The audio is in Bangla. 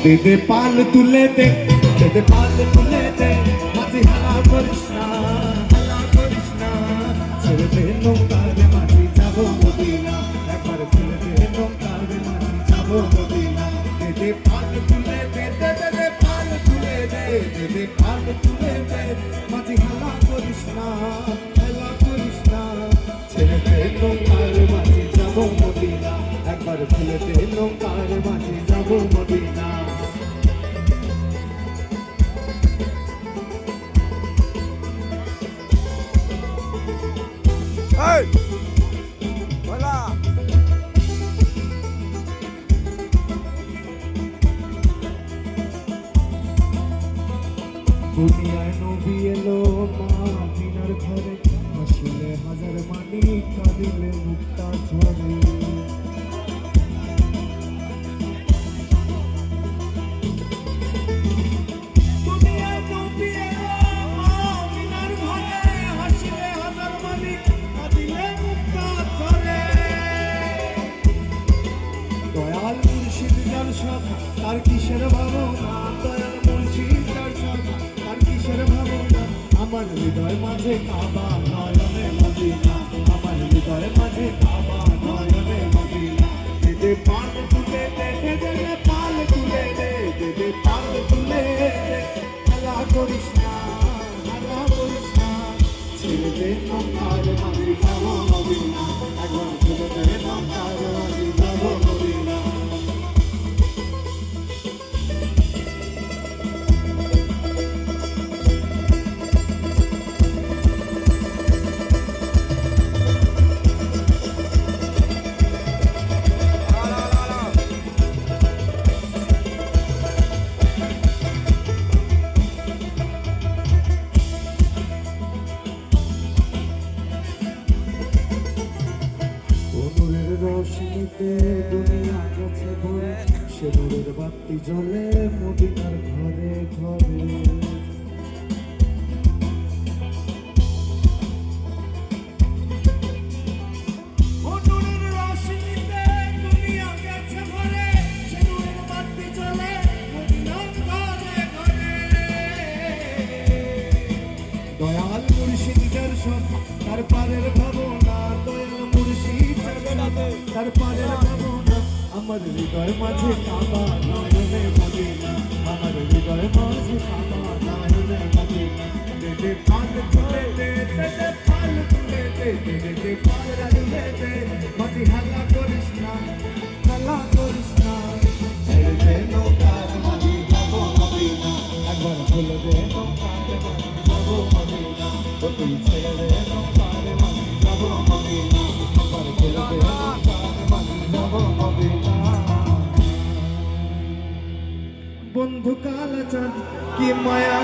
দে দে পাল তুলে দে, দে দে পাল তুলে দে, মাঝি হালা করিস না, হালা করিস না, ছেড়ে দে নৌকার মাঝি যাবো মদিনা, একবার তুলে দে নৌকার মাঝি যাবো মদিনা। দে দে পাল তুলে দে, দে দে দে পাল তুলে দে, দে দে পাল তুলে দে, মাঝি হালা করিস না, হালা করিস না, ছেড়ে দে নৌকার মাঝি যাবো মদিনা, একবার তুলে দে নৌকার মাঝি যাবো মদিনা। Hey! Hola! দুনিয়ায় নবী এলো মা মিনার ঘরে, হাসিলে হাজার মানি, কাঁদিলে মুক্তা ঝরে। দুনিয়ায় নবী এলো মা মিনার ঘরে, হাসিলে হাজার মানি, কাঁদিলে মুক্তা ঝরে। দয়াল মুর্শিদ যার সব, তার কিসের ভাবনা, দয়াল মুর্শিদ যার সব, তার কিসের ভাবনা। আমার হৃদয় মাঝে কাবা, নয়নে মদিনা, আমার হৃদয় মাঝে কাবা, নয়নে মদিনা। দে দে পাল তুলে দে, দে দে দে পাল তুলে দে, দে দে পাল তুলে দে, হালা করিস না, হালা করিস না, ছেড়ে দে নৌকার মাঝি যাবো মদিনা, একবার তুলে দে নৌকার মাঝি যাবো মদিনা। নূরের রোশনীতে দুনিয়া গেছে ভরে, সে নূরের বাতি জ্বলে মদিনার ঘরে ঘরে। নূরের রোশনীতে দুনিয়া গেছে ভরে, সে নূরের বাতি জ্বলে মদিনার ঘরে ঘরে। দয়াল মুর্শিদ যার সব, তার পারের ভাবনা, দয়াল মুর্শিদ যার সব, তার পারের ভাবনা। আমার হৃদয় মাঝে কাবা, নয়নে মদিনা, আমার হৃদয় মাঝে কাবা, নয়নে মদিনা। দে দে পাল তুলে দে, দে দে পাল তুলে দে, দে দে দে পাল তুলে দে, মাঝি হালা করিস না, হালা করিস না, ছেড়ে দে নৌকার মাঝি যাবো মদিনা, একবার তুলে দে নৌকার মাঝি যাবো মদিনা। তুই ছেড়ে দে নৌকার মাঝি যাবো মদিনা, একবার তুলে দে নৌকার মাঝি যাবো মদিনা। বন্ধু কালা চাঁদ কি মায়া